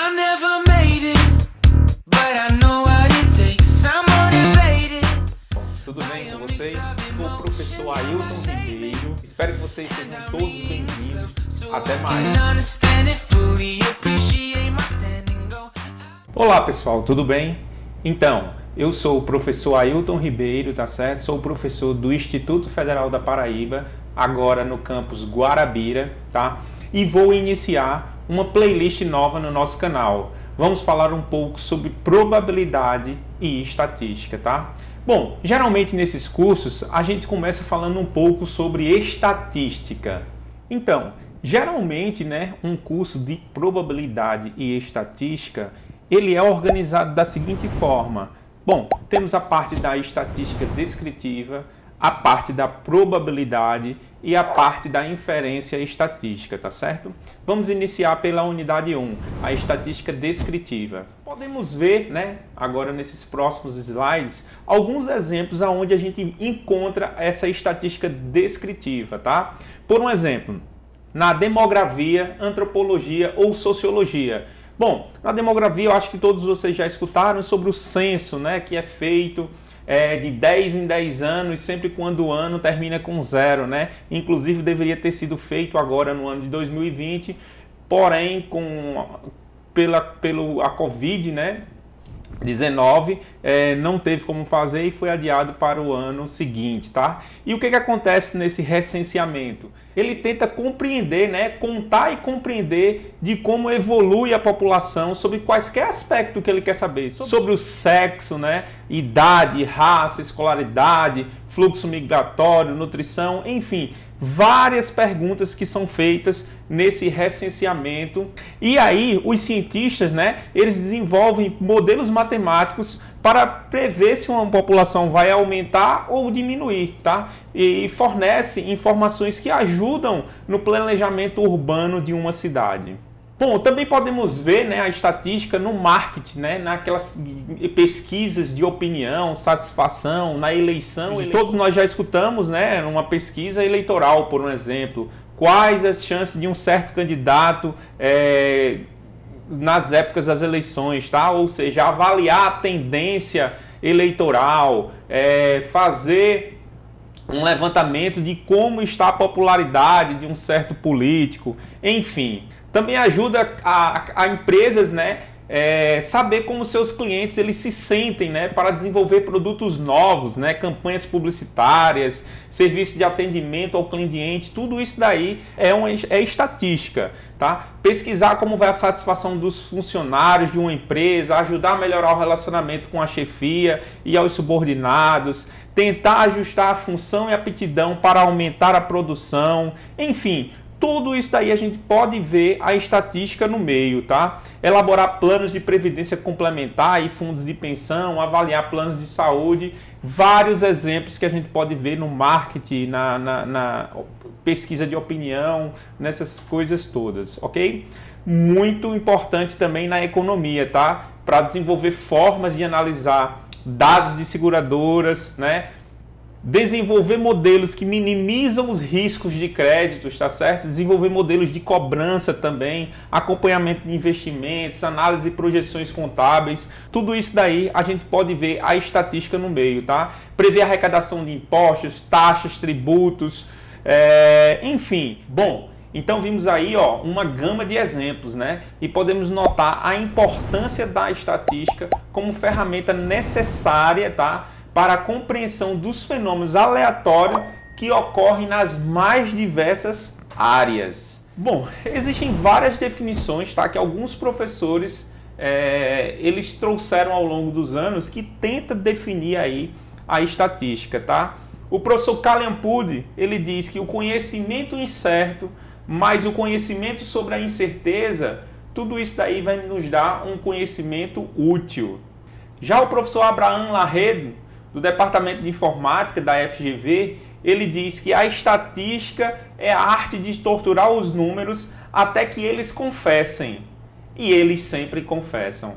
I never made it, but I know what it takes. I'm motivated. Tudo bem com vocês? Sou o professor Ailton Ribeiro. Espero que vocês sejam todos bem-vindos. Até mais. Olá pessoal, tudo bem? Então, eu sou o professor Ailton Ribeiro, tá certo? Sou professor do Instituto Federal da Paraíba, agora no campus Guarabira, tá? E vou iniciar uma playlist nova no nosso canal. Vamos falar um pouco sobre probabilidade e estatística, tá? Bom, geralmente nesses cursos a gente começa falando um pouco sobre estatística. Então, geralmente, né, um curso de probabilidade e estatística, ele é organizado da seguinte forma. Bom, temos a parte da estatística descritiva, a parte da probabilidade e a parte da inferência estatística, tá certo? Vamos iniciar pela unidade 1, a estatística descritiva. Podemos ver, né, agora nesses próximos slides, alguns exemplos onde a gente encontra essa estatística descritiva, tá? Por um exemplo, na demografia, antropologia ou sociologia. Bom, na demografia eu acho que todos vocês já escutaram sobre o censo, né, que é feito de 10 em 10 anos, sempre quando o ano termina com 0, né? Inclusive deveria ter sido feito agora no ano de 2020, porém pela Covid, né? 19, não teve como fazer e foi adiado para o ano seguinte, tá? E o que acontece nesse recenseamento? Ele tenta compreender, né, contar e compreender de como evolui a população sobre quaisquer aspecto que ele quer saber, sobre o sexo, né, idade, raça, escolaridade, fluxo migratório, nutrição, enfim, várias perguntas que são feitas nesse recenseamento. E aí os cientistas, né, eles desenvolvem modelos matemáticos para prever se uma população vai aumentar ou diminuir, tá? E fornece informações que ajudam no planejamento urbano de uma cidade. Bom, também podemos ver, né, a estatística no marketing, né, naquelas pesquisas de opinião, satisfação, na eleição. Todos nós já escutamos, né, numa pesquisa eleitoral, por um exemplo, quais as chances de um certo candidato nas épocas das eleições, tá? Ou seja, avaliar a tendência eleitoral, fazer um levantamento de como está a popularidade de um certo político, enfim. Também ajuda a empresas, né, saber como seus clientes eles se sentem, né, para desenvolver produtos novos, né, campanhas publicitárias, serviços de atendimento ao cliente, tudo isso daí é estatística, tá? Pesquisar como vai a satisfação dos funcionários de uma empresa, ajudar a melhorar o relacionamento com a chefia e aos subordinados, tentar ajustar a função e aptidão para aumentar a produção, enfim. Tudo isso daí a gente pode ver a estatística no meio, tá? Elaborar planos de previdência complementar e fundos de pensão, avaliar planos de saúde, vários exemplos que a gente pode ver no marketing, na pesquisa de opinião, nessas coisas todas, ok? Muito importante também na economia, tá? Para desenvolver formas de analisar dados de seguradoras, né? Desenvolver modelos que minimizam os riscos de créditos, tá certo? Desenvolver modelos de cobrança também, acompanhamento de investimentos, análise de projeções contábeis, tudo isso daí a gente pode ver a estatística no meio, tá? Prever a arrecadação de impostos, taxas, tributos, enfim. Bom, então vimos aí, ó, uma gama de exemplos, né? E podemos notar a importância da estatística como ferramenta necessária, tá, para a compreensão dos fenômenos aleatórios que ocorrem nas mais diversas áreas. Bom, existem várias definições, tá, que alguns professores eles trouxeram ao longo dos anos que tenta definir aí a estatística, tá? O professor Kalliampudi, ele diz que o conhecimento incerto mais o conhecimento sobre a incerteza, tudo isso daí vai nos dar um conhecimento útil. Já o professor Abraham Larredo, do Departamento de Informática da FGV, ele diz que a estatística é a arte de torturar os números até que eles confessem. E eles sempre confessam.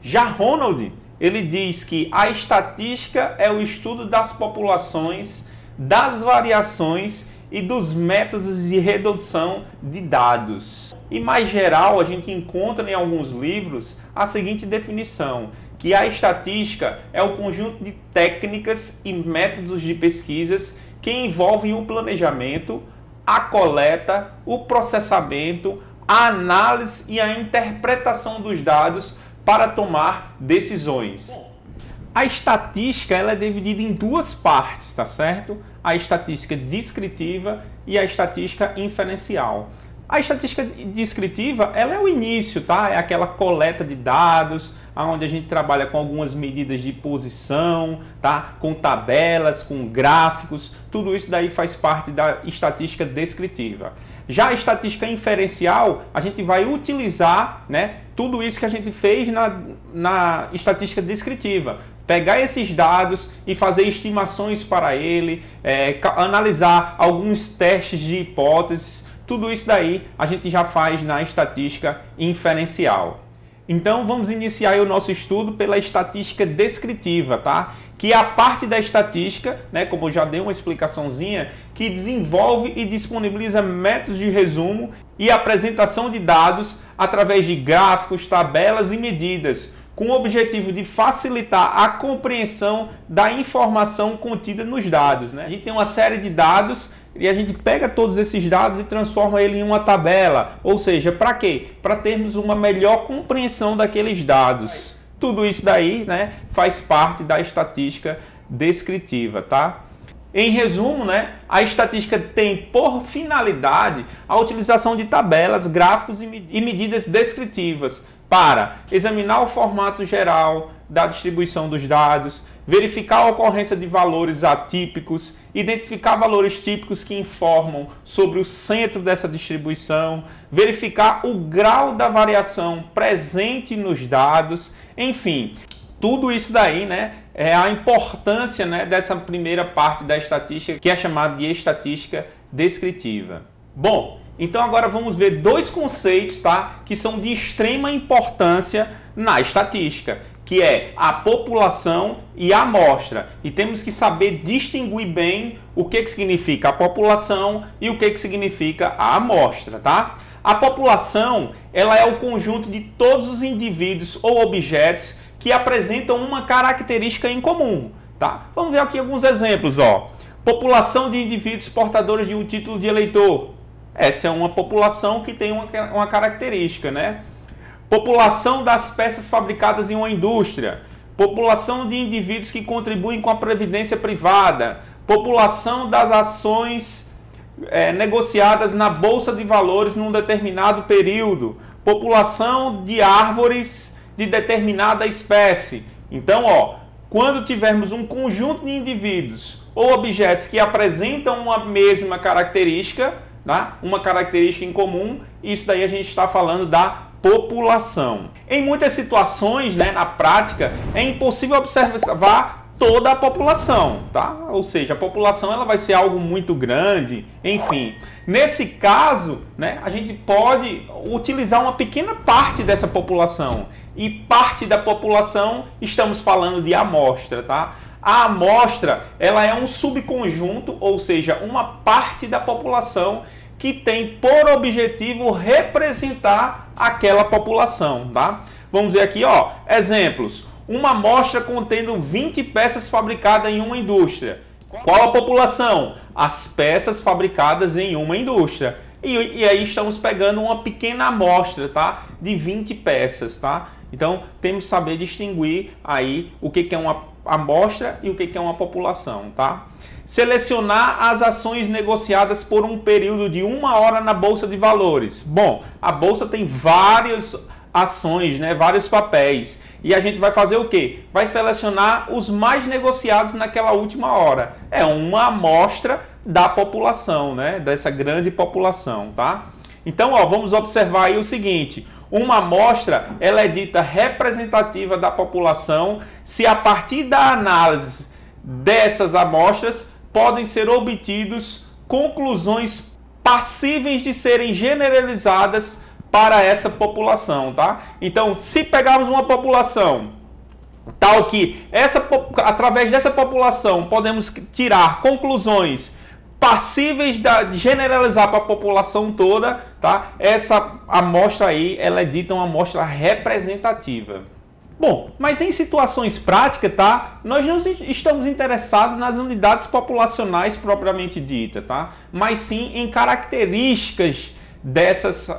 Já Ronald, ele diz que a estatística é o estudo das populações, das variações e dos métodos de redução de dados. E mais geral, a gente encontra em alguns livros a seguinte definição, que a estatística é o conjunto de técnicas e métodos de pesquisas que envolvem o planejamento, a coleta, o processamento, a análise e a interpretação dos dados para tomar decisões. A estatística ela é dividida em duas partes, tá certo? A estatística descritiva e a estatística inferencial. A estatística descritiva ela é o início, tá? É aquela coleta de dados, onde a gente trabalha com algumas medidas de posição, tá? Com tabelas, com gráficos, tudo isso daí faz parte da estatística descritiva. Já a estatística inferencial, a gente vai utilizar, né, tudo isso que a gente fez na estatística descritiva. Pegar esses dados e fazer estimações para ele, analisar alguns testes de hipóteses, tudo isso daí a gente já faz na estatística inferencial. Então vamos iniciar o nosso estudo pela estatística descritiva, tá? Que é a parte da estatística, né, como eu já dei uma explicaçãozinha, que desenvolve e disponibiliza métodos de resumo e apresentação de dados através de gráficos, tabelas e medidas, com o objetivo de facilitar a compreensão da informação contida nos dados, né? A gente tem uma série de dados e a gente pega todos esses dados e transforma ele em uma tabela. Ou seja, para quê? Para termos uma melhor compreensão daqueles dados. Tudo isso daí, né, faz parte da estatística descritiva, tá? Em resumo, né, a estatística tem por finalidade a utilização de tabelas, gráficos e medidas descritivas para examinar o formato geral da distribuição dos dados, verificar a ocorrência de valores atípicos, identificar valores típicos que informam sobre o centro dessa distribuição, verificar o grau da variação presente nos dados, enfim, tudo isso daí, né, é a importância, né, dessa primeira parte da estatística, que é chamada de estatística descritiva. Bom, então agora vamos ver dois conceitos, tá, que são de extrema importância na estatística, que é a população e a amostra. E temos que saber distinguir bem o que significa a população e o que significa a amostra, tá? A população, ela é o conjunto de todos os indivíduos ou objetos que apresentam uma característica em comum, tá? Vamos ver aqui alguns exemplos, ó. População de indivíduos portadores de um título de eleitor. Essa é uma população que tem uma característica, né? População das peças fabricadas em uma indústria. População de indivíduos que contribuem com a previdência privada. População das ações negociadas na Bolsa de Valores num determinado período. População de árvores de determinada espécie. Então, ó, quando tivermos um conjunto de indivíduos ou objetos que apresentam uma mesma característica, tá? Uma característica em comum, isso daí a gente está falando da população. Em muitas situações, né, na prática, é impossível observar toda a população, tá? Ou seja, a população ela vai ser algo muito grande, enfim. Nesse caso, né, a gente pode utilizar uma pequena parte dessa população. E parte da população, estamos falando de amostra, tá? A amostra, ela é um subconjunto, ou seja, uma parte da população que tem por objetivo representar aquela população, tá? Vamos ver aqui, ó, exemplos. Uma amostra contendo 20 peças fabricadas em uma indústria. Qual a população? As peças fabricadas em uma indústria. E aí estamos pegando uma pequena amostra, tá? De 20 peças, tá? Então, temos que saber distinguir aí o que é uma amostra e o que é uma população, tá? Selecionar as ações negociadas por um período de 1 hora na Bolsa de Valores. Bom, a Bolsa tem várias ações, né? Vários papéis. E a gente vai fazer o quê? Vai selecionar os mais negociados naquela última hora. É uma amostra da população, né? Dessa grande população, tá? Então, ó, vamos observar aí o seguinte. Uma amostra, ela é dita representativa da população se a partir da análise dessas amostras podem ser obtidos conclusões passíveis de serem generalizadas para essa população, tá? Então, se pegarmos uma população tal que através dessa população podemos tirar conclusões passíveis de generalizar para a população toda, tá? Essa amostra aí, ela é dita uma amostra representativa. Bom, mas em situações práticas, tá? Nós não estamos interessados nas unidades populacionais propriamente ditas, tá? Mas sim em características dessas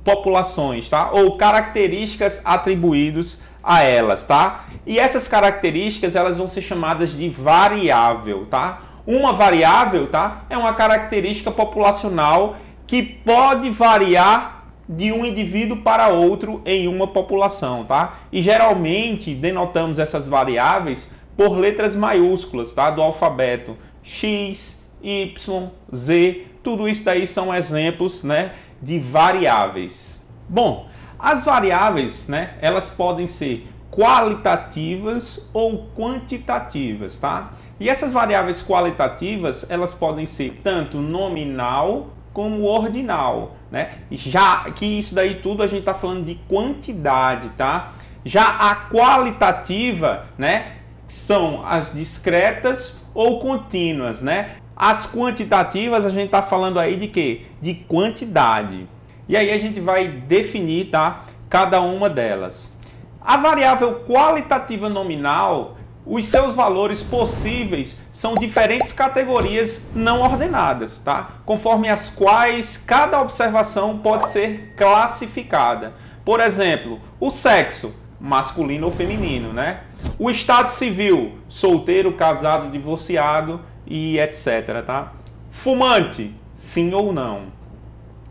populações, tá? Ou características atribuídas a elas, tá? E essas características, elas vão ser chamadas de variável, tá? Uma variável, tá? É uma característica populacional que pode variar de um indivíduo para outro em uma população, tá? E geralmente denotamos essas variáveis por letras maiúsculas, tá? Do alfabeto X, Y, Z, tudo isso daí são exemplos, né, de variáveis. Bom, as variáveis, né, elas podem ser qualitativas ou quantitativas, tá? E essas variáveis qualitativas, elas podem ser tanto nominal como ordinal, né? Já que isso daí tudo a gente está falando de quantidade, tá? Já a qualitativa, né, são as discretas ou contínuas, né? As quantitativas a gente está falando aí de quê? De quantidade. E aí a gente vai definir, tá, cada uma delas. A variável qualitativa nominal, os seus valores possíveis são diferentes categorias não ordenadas, tá? Conforme as quais cada observação pode ser classificada. Por exemplo, o sexo, masculino ou feminino, né? O estado civil, solteiro, casado, divorciado e etc, tá? Fumante, sim ou não.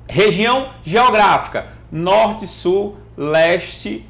Região geográfica, norte, sul, leste,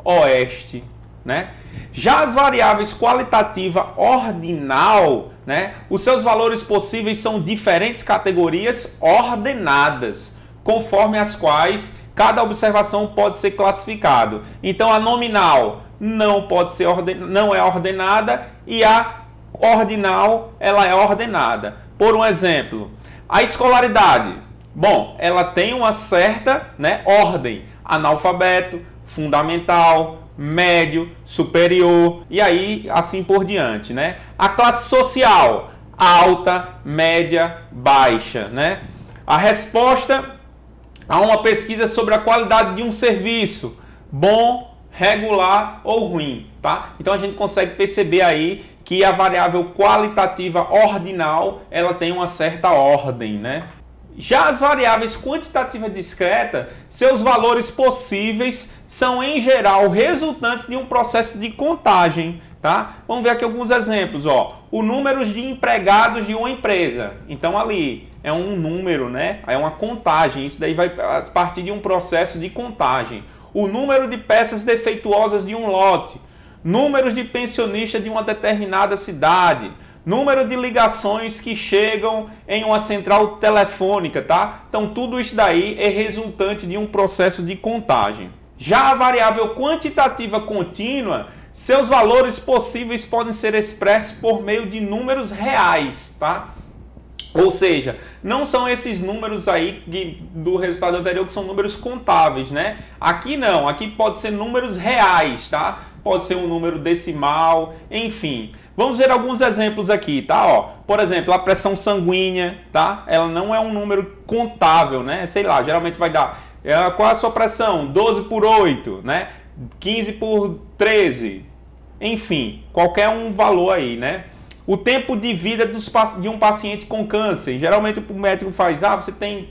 oeste, né? Já as variáveis qualitativa ordinal, né, os seus valores possíveis são diferentes categorias ordenadas, conforme as quais cada observação pode ser classificado. Então a nominal não pode ser não é ordenada e a ordinal ela é ordenada. Por um exemplo, a escolaridade, bom, ela tem uma certa, né, ordem: analfabeto, fundamental, médio, superior e aí assim por diante, né? A classe social, alta, média, baixa, né? A resposta a uma pesquisa sobre a qualidade de um serviço, bom, regular ou ruim, tá? Então a gente consegue perceber aí que a variável qualitativa ordinal, ela tem uma certa ordem, né? Já as variáveis quantitativas discretas, seus valores possíveis são, em geral, resultantes de um processo de contagem, tá? Vamos ver aqui alguns exemplos, ó. O número de empregados de uma empresa. Então, ali é um número, né? É uma contagem. Isso daí vai partir de um processo de contagem. O número de peças defeituosas de um lote. Números de pensionistas de uma determinada cidade. Número de ligações que chegam em uma central telefônica, tá? Então, tudo isso daí é resultante de um processo de contagem. Já a variável quantitativa contínua, seus valores possíveis podem ser expressos por meio de números reais, tá? Ou seja, não são esses números aí do resultado anterior que são números contáveis, né? Aqui não, aqui pode ser números reais, tá? Pode ser um número decimal, enfim. Vamos ver alguns exemplos aqui, tá? Ó, por exemplo, a pressão sanguínea, tá? Ela não é um número contável, né? Sei lá, geralmente vai dar... Qual é a sua pressão? 12 por 8, né? 15 por 13. Enfim, qualquer um valor aí, né? O tempo de vida de um paciente com câncer. Geralmente o médico faz, você tem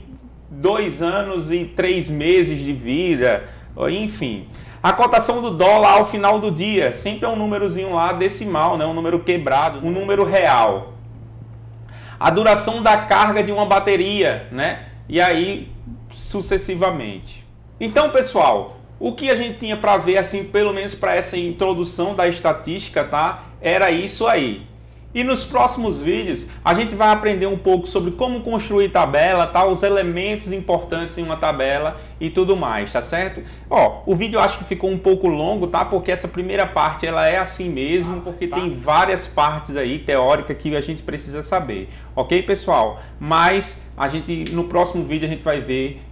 2 anos e 3 meses de vida, enfim. A cotação do dólar ao final do dia, sempre é um númerozinho lá decimal, né? Um número quebrado, um número real. A duração da carga de uma bateria, né? E aí sucessivamente. Então, pessoal, o que a gente tinha para ver, assim, pelo menos para essa introdução da estatística, tá? Era isso aí. E nos próximos vídeos a gente vai aprender um pouco sobre como construir tabela, tá? Os elementos importantes em uma tabela e tudo mais, tá certo? Ó, o vídeo eu acho que ficou um pouco longo, tá? Porque essa primeira parte ela é assim mesmo, porque tem várias partes aí teóricas que a gente precisa saber, ok, pessoal? Mas a gente no próximo vídeo a gente vai ver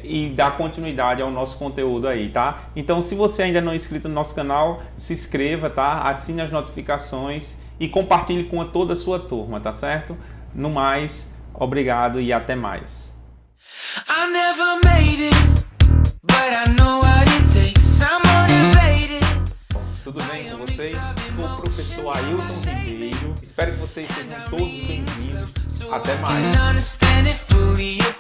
e dar continuidade ao nosso conteúdo aí, tá? Então, se você ainda não é inscrito no nosso canal, se inscreva, tá? Assine as notificações e compartilhe com toda a sua turma, tá certo? No mais, obrigado e até mais. I never made it, but I know what it takes. I'm motivated. Tudo bem com vocês? Sou o professor Ailton Ribeiro. Espero que vocês sejam todos bem-vindos. Até mais. Understand it fully.